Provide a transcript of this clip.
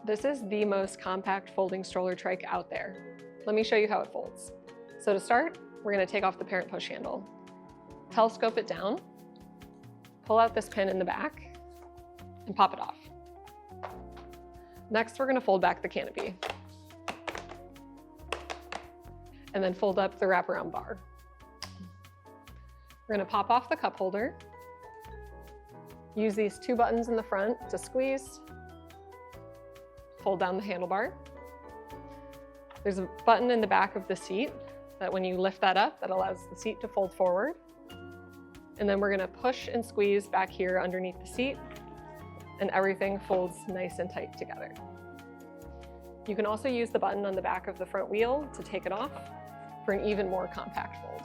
This is the most compact folding stroller trike out there. Let me show you how it folds. So to start, we're going to take off the parent push handle, telescope it down, pull out this pin in the back, and pop it off. Next, we're going to fold back the canopy, and then fold up the wraparound bar. We're going to pop off the cup holder, use these two buttons in the front to squeeze, fold down the handlebar. There's a button in the back of the seat that when you lift that up, that allows the seat to fold forward. And then we're going to push and squeeze back here underneath the seat, and everything folds nice and tight together. You can also use the button on the back of the front wheel to take it off for an even more compact fold.